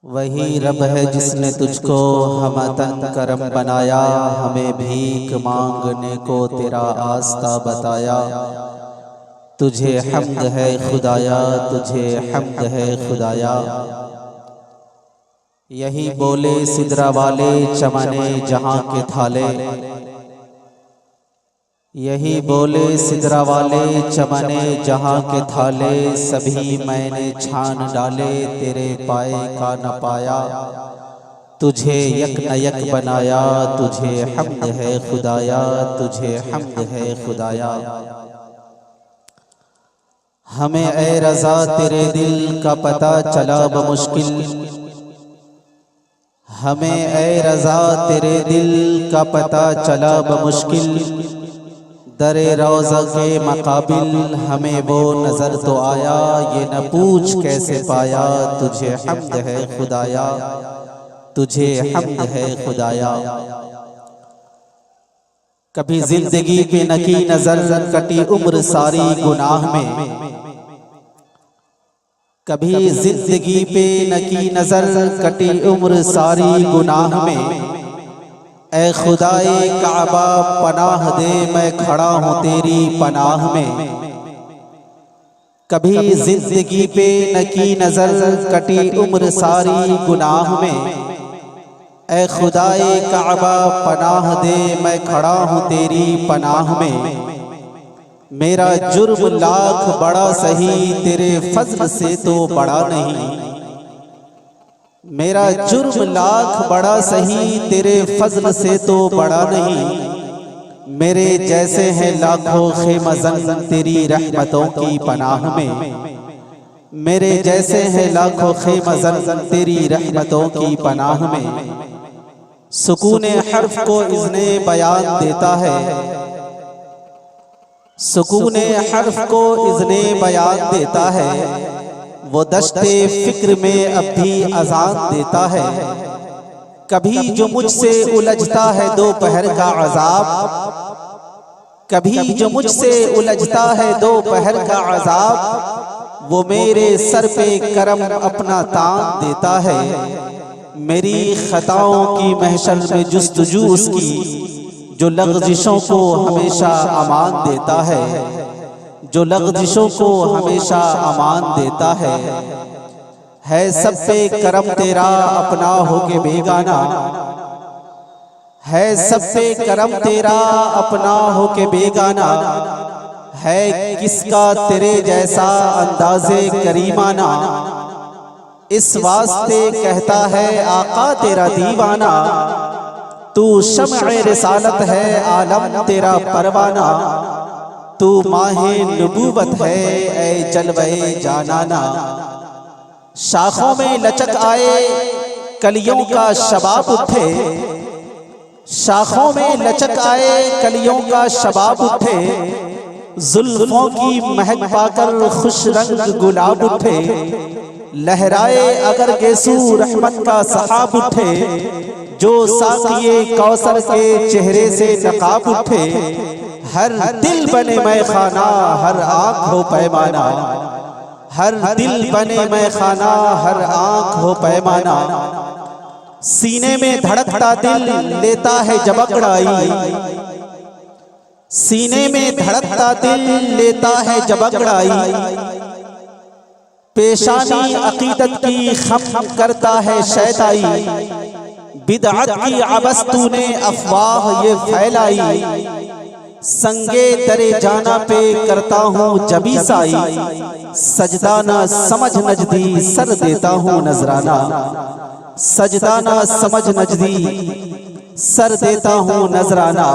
वही रब है जिसने तुझको हमतन करम बनाया, हमें भीख मांगने को तेरा आस्ता बताया। तुझे हम्द है खुदाया, तुझे हम्द है खुदाया। यही बोले सिदरा वाले चमने जहां के थाले, यही बोले सिदरा वाले चमने जहां के थाले। सभी मैंने छान डाले, तेरे पाए का न पाया। तुझे यक न यक बनाया, तुझे हम्द है खुदाया, तुझे हम्द है खुदाया। हमें ए रज़ा तेरे दिल का पता चला बमुश्किल, हमें ए रज़ा तेरे दिल का पता चला बमुश्किल। दरे रोज़ा के मकाबिल हमें वो नज़र तो आया, ये न पूछ कैसे पाया। तुझे हम्द है खुदाया, तुझे हम्द है खुदाया। कभी जिंदगी पे नकी नजर, कटी उम्र सारी गुनाह में। कभी जिंदगी पे नकी नजर, कटी उम्र सारी गुनाह में। ऐ खुदाए काबा पनाह दे, मैं खड़ा हूँ तेरी पनाह में। कभी जिंदगी पे नकी नजर, कटी उम्र सारी गुनाह में। ऐ खुदाए काबा पनाह दे, मैं खड़ा हूँ तेरी पनाह में। मेरा जुर्म लाख बड़ा सही, तेरे फज़्ल से तो बड़ा नहीं। मेरा जुर्म लाख बड़ा सही, तेरे फज़्ल से तो बड़ा नहीं। मेरे जैसे हैं लाखों खेमज़न, तेरी रहमतों की पनाह में। मेरे जैसे हैं लाखों खेमज़न, तेरी रहमतों की पनाह में। सुकूने हर्फ को इज़्ने बयान देता है, सुकूने हर्फ को इज़्ने बयान देता है। वो दश्ते फिक्र में अब भी अज़ान देता है। कभी जो मुझसे उलझता है दोपहर का अज़ाब, कभी जो मुझसे उलझता है दोपहर का अज़ाब। वो मेरे सर पे करम अपना तान देता है। मेरी खताओं की महशर में जुस्तजू उसकी, जो लग़ज़िशों को हमेशा अमान देता है, जो लग़ज़िशों को हमेशा अमान देता है सब पे करम तेरा अपना हो के बेगाना, है सब पे करम तेरा अपना हो के बेगाना। है किसका तेरे जैसा अंदाज़े करीमाना, इस वास्ते कहता है आका तेरा दीवाना। तू शम्अ रिसालत है आलम तेरा परवाना, तू माहे नबूवत है ऐ जलवे जानाना। शाखों में लचक आए कलियों का शबाब उठे, शाखों में लचक आए कलियों का शबाब उठे। जुल्फों की महक पाकर खुश रंग गुलाब उठे। लहराए अगर गेसू रहमत का सहाब उठे, जो साक़िए कौसर के चेहरे से नकाब उठे। हर दिल बने मैं खाना, हर आँख हो पैमाना, हर दिल बने मैं खाना, हर आँख हो पैमाना। सीने में धड़कता दिल लेता है जब अंगड़ाई, सीने में धड़कता दिल लेता है जब अंगड़ाई। पेशानी अकीदत की खम करता है शैताई, बिदअत की अबस तूने अफवाह ये फैलाई। संगे दरे जाना पे करता हूँ जबी साई, सजदाना समझ नजदी सर देता हूँ नजराना। सजदाना समझ नजदी सर देता हूँ नजराना।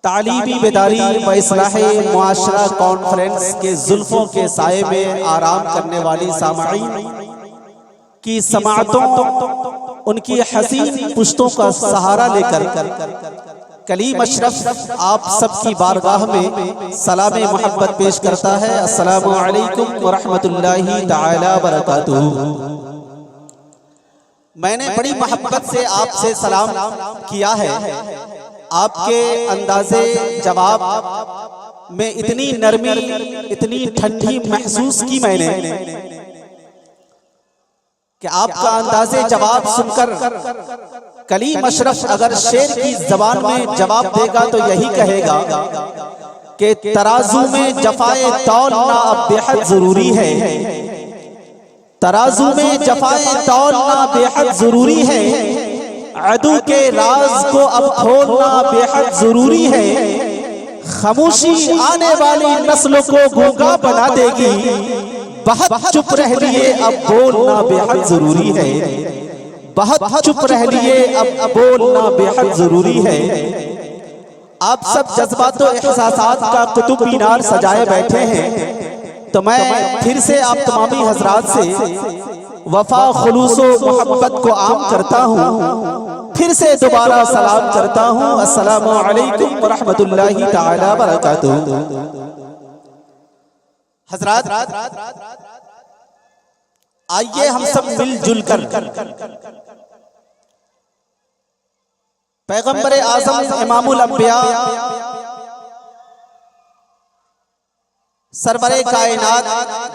तालीमी बेदारी व इस्लाहे मुआशरा कॉन्फ्रेंस के जुल्फों के साये में आराम करने वाली सामाईन की समाअतों, उनकी हसीन पुश्तों का सहारा लेकर कलीम अशरफ आप सबकी बारगाह में सलाम मोहब्बत पेश करता है। अस्सलामु अलैकुम व रहमतुल्लाहि तआला बरकातुहू। मैंने बड़ी मोहब्बत से आपसे सलाम किया है। आपके अंदाज़े जवाब में इतनी नरमी, इतनी ठंडी महसूस की मैंने कि आपका अंदाजे जवाब सुनकर कलीम अशरफ अगर शेर की जबान में जवाब देगा तो यही कहेगा कि तराजू में जफाए तौलना अब बेहद जरूरी है, तराजू में जफाए तौलना बेहद जरूरी है, अदू के राज को अब खोलना बेहद जरूरी है, खामोशी आने वाली नस्लों को गूंगा बना देगी, बहुत चुप रह लिए अब बोलना बेहद जरूरी है, बहुत चुप रह लिए अब बोलना बेहद जरूरी है। आप सब जज्बात और एहसासात का कुतुब मीनार सजाए बैठे हैं, तो मैं फिर से आप तमामी हजरात से वफा खुलूसो मोहब्बत को आम करता हूँ, फिर से दोबारा सलाम करता हूँ। अस्सलामु अलैकुम व रहमतुल्लाहि तआला व बरकातुहू। हजरात, आइए हम सब मिलजुल कर पैगंबर आज़म इमामुल अंबिया सरवरे कायनात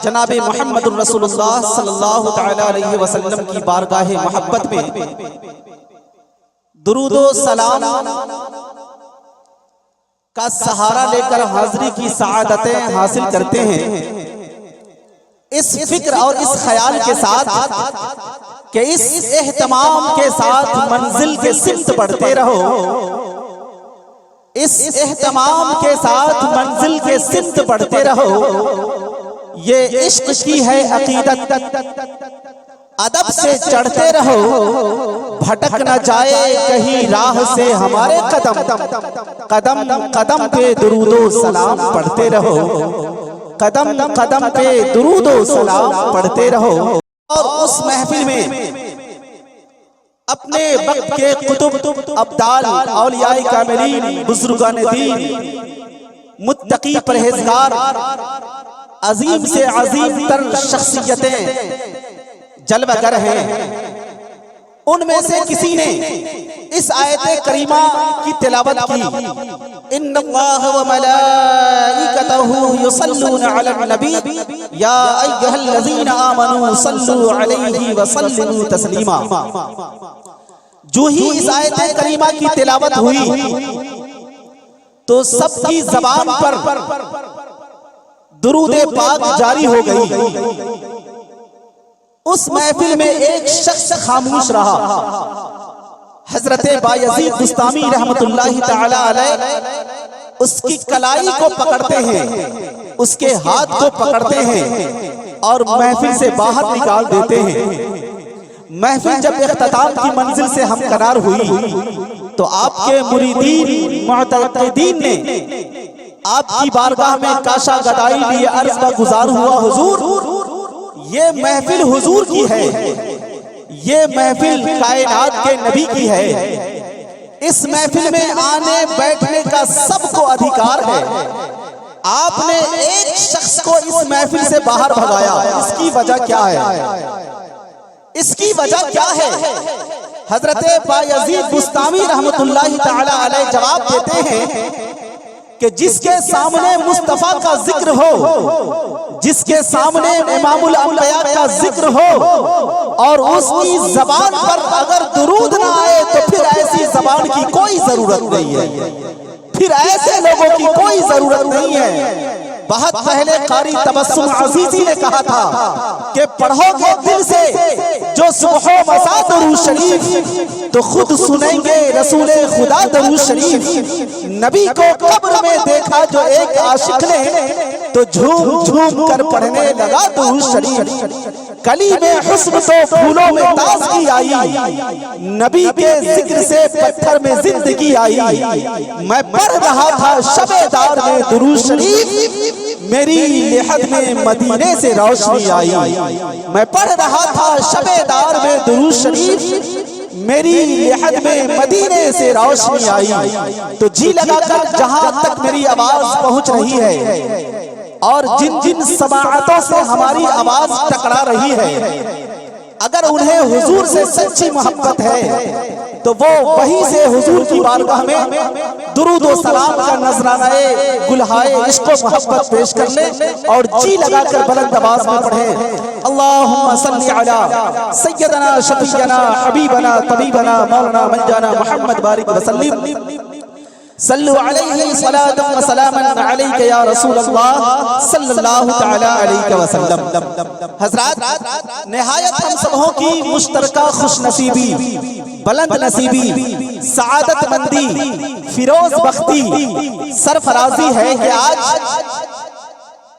जनाबे मोहम्मद रसूलुल्लाह सल्लल्लाहु तआला अलैहि वसल्लम की बारगाहे मोहब्बत में दुरूदो सलाम का सहारा लेकर हाजिरी की सआदतें हासिल करते हैं, इस फिक्र और इस ख्याल के साथ कि इस एहतमाम के साथ मंजिल के सिमत बढ़ते रहो, इस एहतमाम के साथ मंजिल के सिमत बढ़ते रहो। ये इश्क की है अकीदत, अदब से चढ़ते रहो, भटक न जाए कहीं राह से हमारे कदम, कदम कदम पे दुरूदो सलाम पढ़ते रहो, कदम कदम पे दुरूदो सलाम पढ़ते रहो। और उस महफिल में अपने वक्त के कुतुब अब्दाल औलियाए कामिलीन बुजुर्गान दीन मुत्तकी परहेजगार अजीम से अजीम तर शख्सियतें जलवागर हैं, उनमें से किसी ने इस आयत करीमा की तिलावत की, इन्नल्लाह व मलाइकतहु युसल्लूना अलन नबी या अय्युहल्लज़ीना आमनू सल्लू अलैहि व सल्लिमू तस्लीमा। जो ही इस आयत करीमा की तिलावत हुई तो सबकी जबान पर दुरूद पाक जारी हो गई। उस महफिल में एक शख्स खामोश रहा, हजरत बायजीद बुस्तामी रहमतुल्लाहि तआला अलैह उसकी कलाई को पकड़ते हैं, उसके हाथ को पकड़ते हैं और महफिल से बाहर निकाल देते हैं। महफिल जब इख्तिताम की मंजिल से हमकरार हुई तो आपके मुरीदीन मुअतक़िदीन ने आपकी बारगाह में काशा गदाई लिए अर्ज़ का गुजार हुआ, हुजूर ये महफिल हुजूर की है, ये महफिल कायनात के नबी की है, इस महफिल में आने बैठने का सबको अधिकार है। आपने एक शख्स को इस महफिल से बाहर भगाया, इसकी वजह क्या है? इसकी वजह क्या है? हजरत बायजीद बुस्तामी रहमतुल्लाहि तआला अलैह जवाब देते हैं कि जिसके सामने मुस्तफा का जिक्र हो, जिसके सामने इमामुल अंबिया का जिक्र हो और उसकी जबान पर अगर दुरूद ना आए तो फिर ऐसी जबान की कोई जरूरत नहीं है, फिर ऐसे लोगों की कोई जरूरत नहीं है। बहुत पहले कारी तबस्सुम अजीजी ने कहा था कि पढ़ोगे दिल से जो सुबह मसा दरूद शरीफ तो खुद सुनेंगे रसूले खुदा दरूद शरीफ। नबी को कब्र में देखा जो एक आशिक ने तो झूम झूम कर पढ़ने लगा दरूद शरीफ। कली में हुस्न तो फूलों में ताजगी आई, नबी के जिक्र से पत्थर में जिंदगी आई। मैं पढ़ रहा था शबेदार में दुरूद शरीफ, मेरी लिहद में मदीने से रोशनी आई। मैं पढ़ रहा था शबेदार में दुरूद शरीफ, मेरी लिहद में मदीने से रोशनी आई। तो जी लगाकर जहां तक मेरी आवाज पहुंच रही है और जिन जिन समाअतों से हमारी आवाज टकरा रही है, अगर उन्हें हुजूर से सच्ची मोहब्बत है तो वो वहीं से हुजूर की बारगाह में दुरूद व सलाम का नजराना गुलहाए इश्क व मोहब्बत पेश कर ले और जी लगाकर बुलंद आवाज में पढ़े, अल्लाहुम्मा सल्ली अला सय्यदना शफीयना हबीबना तबीबना मौलाना मौलाना मुहम्मद बारिक वसल्लम सल्लु अलैहि सलातम व सलामन अलैका या रसूल अल्लाह सल्लल्लाहु तआला अलैहि वसल्लम। हज़रात, निहायत हम सबों की मुश्तरका खुशनसीबी, बुलंद नसीबी, सआदत मंदी, फिरोज बख्ती, सरफराजी है कि आज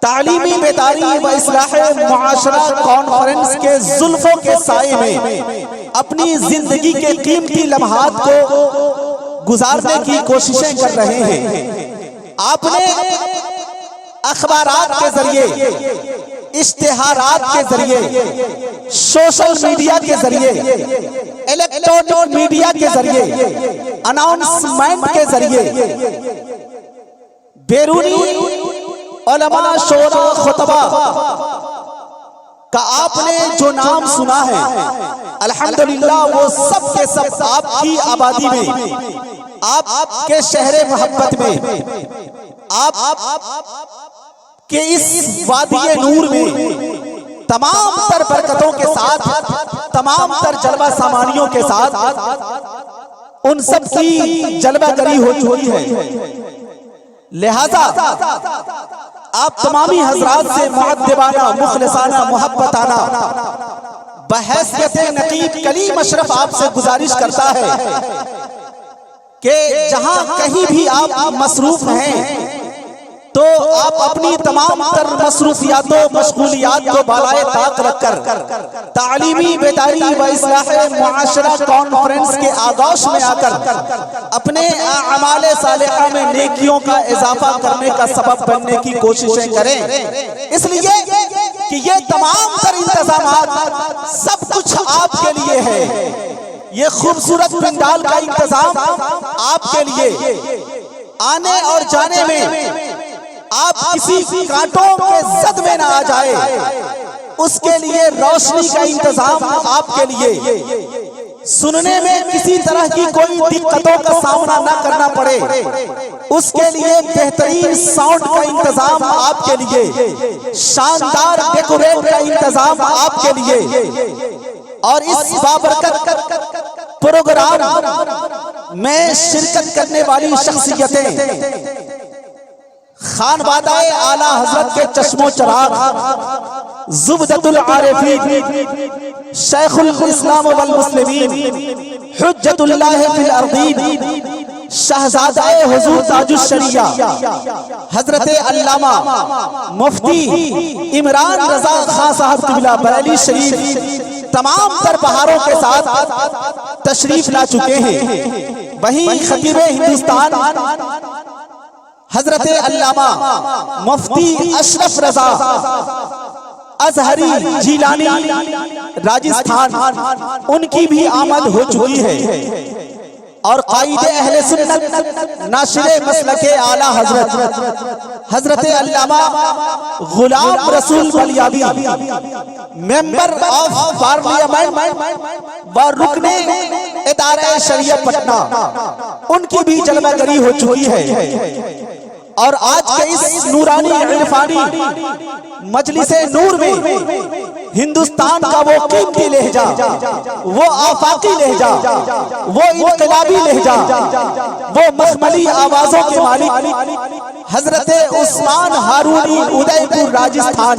तालीमी बेदारी व इस्लाह मुआशरा कॉन्फ्रेंस के जुल्फों के साए में अपनी जिंदगी के कीमती लम्हात को गुजारने की कोशिशें कर रहे हैं। आपने अखबारात के जरिए, इश्तिहारात के जरिए, सोशल मीडिया के जरिए, इलेक्ट्रॉनिक मीडिया के जरिए, अनाउंसमेंट के जरिए बैरूनी उलमा, शोरा, खुतबा का आपने जो नाम सुना है, अल्हम्दुलिल्लाह वो सब के सब आपकी आबादी में, आपके शहरे मोहब्बत में, आप के इस वादिये नूर में तमाम तर बरकतों के साथ, तमाम तर जलवा सामानियों के साथ उन सब की जलवागरी हो चुकी है। लिहाजा आप तमामी हजरात से मुअद्दिबाना, मुखलिसाना, मोहब्बताना, बहैसियत नकीब कलीम अशरफ आपसे गुजारिश करता है कि जहां कहीं भी आप मसरूफ हैं तो आप अपनी तमाम तर मसरूफियातों, मशगूलियात को बालाए ताक रखकर तालीमी बेदारी व इस्लाह मुआशरा कॉन्फ्रेंस के आगोश में आकर अपने अमाले सालिहा में नेकियों का इजाफा करने का सबब बनने की कोशिशें करें। इसलिए कि ये तमाम तर इंतजामात सब कुछ आपके लिए है। ये खूबसूरत पंडाल का इंतजाम आपके लिए, आने और जाने में आप किसी कांटों के जद में ना आ जाए, उसके लिए रोशनी का इंतजाम आपके लिए, सुनने में किसी तरह की कोई दिक्कतों का सामना ना करना पड़े, उसके लिए बेहतरीन साउंड का इंतजाम आपके लिए, शानदार डेकोरेट का इंतजाम आपके लिए। और इस बाबरकत प्रोग्राम में शिरकत करने वाली शख्सियतें खानवादाए आला हजरत के चश्मो चराग, जुबदतुल आरिफीन, शेखुल इस्लाम वल मुस्लिमीन, हुज्जतुल्लाह फिल अर्दीन, शहजादाए हुजूर ताजुश शरिया हजरत अल्लामा मुफ्ती इमरान रजा खां साहब किबला बरेली शरीफ तमाम तर बहारों के साथ तशरीफ ला चुके हैं। वहीं खतीबे हिंदुस्तान हजरत अल्लामा मुफ्ती अशरफ रजा अजहरी जीलानी राजस्थान, उनकी भी आमद हो चुकी है। और कायदे अहले सुन्नत नाशिरे मसलके आला हजरत अल्लामा Ghulam Rasool बलियाबी, member of parliament व रुकने इदारे शरीयत पटना, उनकी भी जलवागरी हो चुकी है। और आज के इस नूरानी इरफानी मजलिसे नूर में हिंदुस्तान का वो कीमती लहजा, वो आफाकी लहजा, वो इनकलाबी लहजा, वो मखमली आवाजों के मालिक हजरत उस्मान हारूनी उदयपुर राजस्थान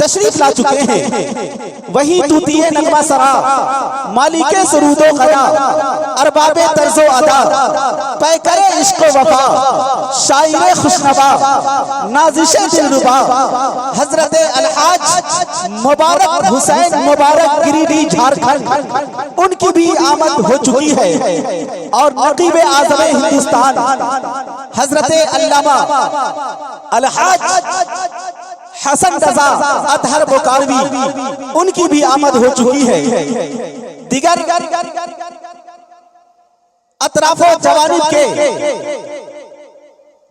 तशरीफ ला चुके हैं। वही तूतिए नगमा सरा, मालिके सुरूदो कदा, अरबाबे तर्जो अदा, पैकरे इश्क वफा, शायरे खुशनवा, नाजिशे दिलरुबा, हजरत अलहाज मुबारक हुसैन मुबारक गिरिडीह झारखंड, उनकी भी आमद हो चुकी है। और नकीबे आज़म हिंदुस्तान हजरत अल्लामा अलहाज हसन रजा अतहर बोकालवी, उनकी भी आमद हो चुकी है। दिगर अतराफो जवानी के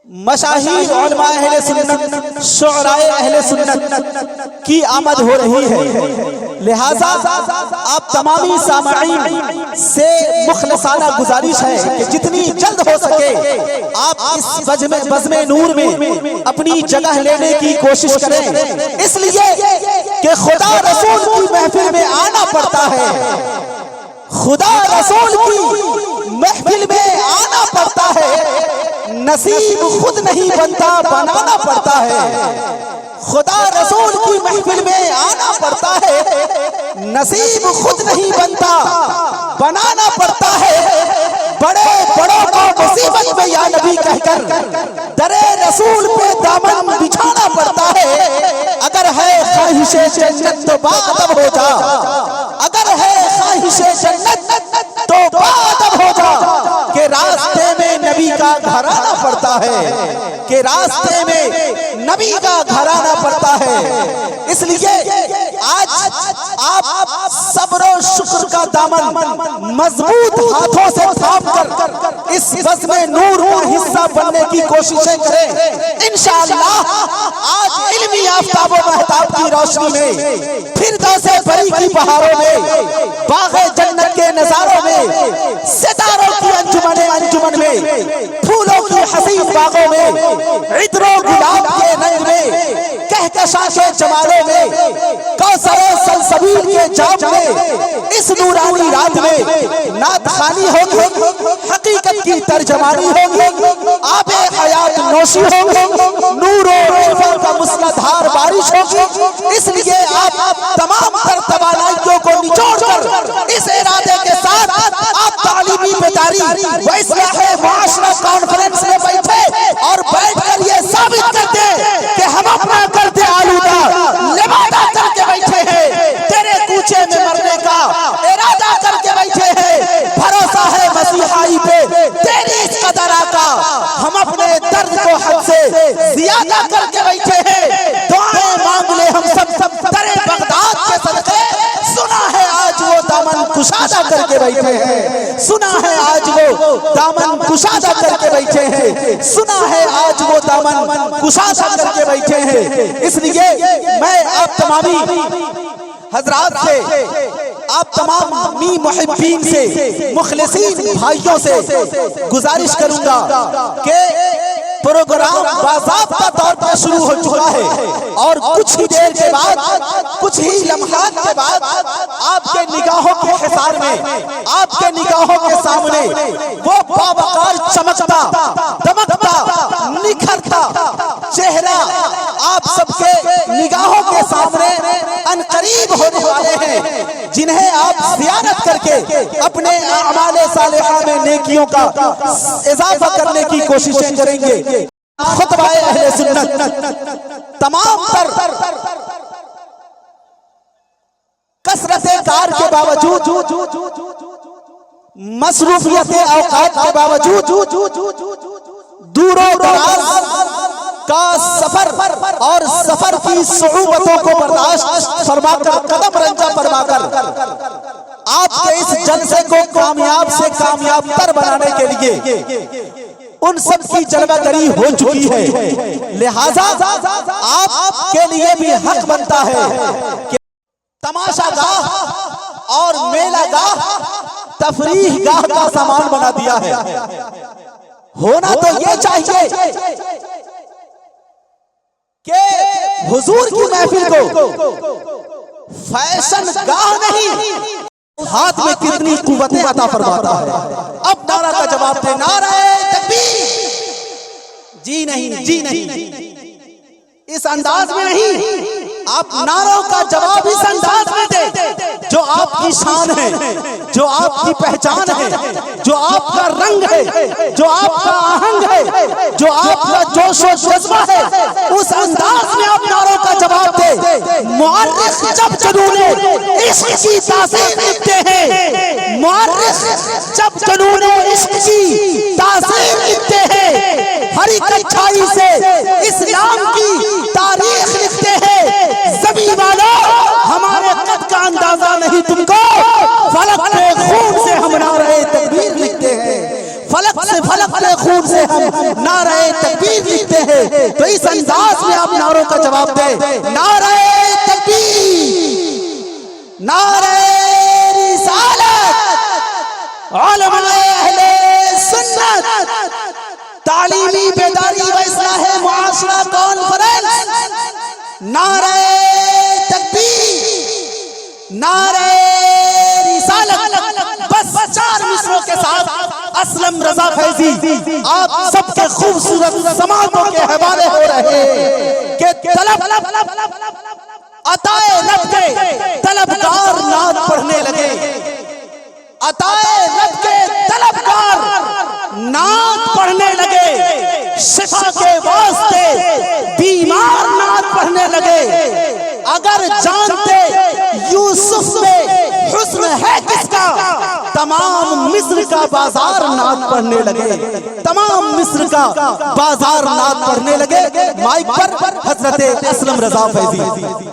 मशाहीर उलमा अहले सुन्नत, शुअराए अहले सुन्नत की आमद हो रही है। लिहाजा आप तमामी सामईन से मुखलसाना गुजारिश है कि जितनी जल्द हो सके आप इस बज़्म नूर में अपनी जगह लेने की कोशिश करें, इसलिए कि खुदा रसूल की महफिल में आना पड़ता है, खुदा रसूल की महफिल में आना पड़ता है, नसीब खुद नहीं बनता बनाना पड़ता है। खुदा रसूल की महफिल में आना पड़ता है, नसीब खुद नहीं बनता बनाना पड़ता है। बड़े बड़ों को मुसीबत में या नबी कहकर दरे रसूल पे दामन बिछाना पड़ता है। अगर है ख्वाहिशे जन्नत तो बादब हो जा, अगर है ख्वाहिशे जन्नत तो बादब हो जा, के रास्ते में नबी का घर आना पड़ता है, के रास्ते में नबी का घर आना पड़ता है। इसलिए आज आप सब्र और शुक्र का दामन मजबूत हाथों से थाम कर इस बज़्म नूर का हिस्सा बनने की कोशिशें करें। इंशाअल्लाह आज इल्मी आफताब व महताब की रोशनी में, फिरदौसे बरी की बहारों में, बाग़े जन्नत के नजारों में, सितारों की अंजुमन में, फूलों की हसीन बागों में, इत्रो गुलाब के रंग में, कहकशा के जमालों में, कौसर सलसबील के जाम में, इस नूरानी रात में नात खानी होगी, हकीकत की तर्जमानी होगी, आबे हयात नोशी होगी, नूर और का मुसलाधार बारिश होगी। इसलिए आप तमाम तर तवानाइयों को निचोड़ कर इस इरादे के साथ आप तालीमी बेदारी व इस्लाह मुआशरा कॉन्फ्रेंस में बैठे और बैठकर ये साबित करते कि हम अपना करते आलूदा लिबादा करके बैठे हैं, तेरे कूचे में मरने का इरादा करके बैठे हैं, भरोसा है मसीहाई पे तेरी इस कदरा का, हम अपने दर्द को हद से ज्यादा करके बैठे हैं। दुआएं मांग ले हम सब तेरे बगदाद के सदके, सुना है आज वो दामन कुशादा करके बैठे हैं, सुना है आज वो दामन कुशादा करके बैठे हैं, सुना है आज वो दामन कुशादा करके बैठे हैं। इसलिए मैं आप तमामी हजरात से, आप तमाम मुहिब्बीन से, मुखलिसीन भाइयों से गुजारिश करूंगा कि प्रोग्राम बाज़ाब्ता तौर पर शुरू हो चुका है और कुछ ही देर के बाद, कुछ ही लम्हात के बाद आपके निगाहों के हिसार में, आपके निगाहों के सामने वो बावकार चमकता, दमकता, निखरता चेहरा आप सबके निगाहों के सामने अनकरीब होने वाले हैं, जिन्हें आप ज़ियारत करके अपने अमाले सालिहा में नेकियों का इजाफा करने की कोशिशें करेंगे। खुतबाए अहले सुन्नत तमाम तर कसरते कार के बावजूद, मसरूफियत औकात के बावजूद, दूरों दराज का सफर और सफर की सुऊबतों को बर्दाश्त फरमाकर, कदम रंजा फरमाकर आपके इस जलसे को कामयाब से कामयाब तर बनाने के लिए उन सब की जलवागरी हो चुकी है। लिहाजा आपके लिए भी हक बनता है कि तमाशा गाह और मेला गाह तफरीह गाह का सामान बना दिया है। होना तो ये चाहिए कि हुजूर की महफिल को फैशन गाह नहीं, हाथ में कितनी कुव्वतें अता फरमाता है। अब नारा का जवाब दे, नारे तकबीर। जी नहीं, जी नहीं, इस अंदाज में नहीं, आप नारों का जवाब इस अंदाज में दे जो आपकी शान है, जो आपकी पहचान है, जो आपका रंग है, जो आपका आहंग है, जो आपका जोश और जज्बा है, उस अंदाज में आप नारों का जवाब दे। मुअर्रिख जब जुनूने इश्क की तासीर लिखते हैं, मुअर्रिख जब जुनूने इश्क की तासीर लिखते हैं, हर एक अच्छाई से इस्लाम की तारीख लिखते हैं। ज़मीन वालों, हमारे कद का अंदाजा नहीं तुमको, फलक के खून से हम नारे तकबीर लिखते हैं, फलक से फलक के खून से हम नारे तकबीर लिखते हैं। तो इस अंदाज में आप नारों का जवाब दें, नारे तकबीर, नारे रिसालत, उलमाए अहले सुन्नत, तालीमी बेदारी व इस्लाह मुआशरा कॉन्फ्रेंस, नारे तकबीर, नारे रिसालत। बस 4 मिसरों के साथ असलम रजा फैजी आप सबके खूबसूरत समातों के हवाले हो रहे कि तलब अताए लब के तलबगार नात पढ़ने लगे, अताए लब के तलबगार नात पढ़ने लगे, शिफा के वास्ते बीमार नात पढ़ने लगे। अगर जानते यूसुफ में हुस्न है किसका, तमाम मिस्र का बाजार नात पढ़ने लगे, तमाम मिस्र का बाजार नात पढ़ने लगे। माइक पर हजरत असलम रजा फैजी।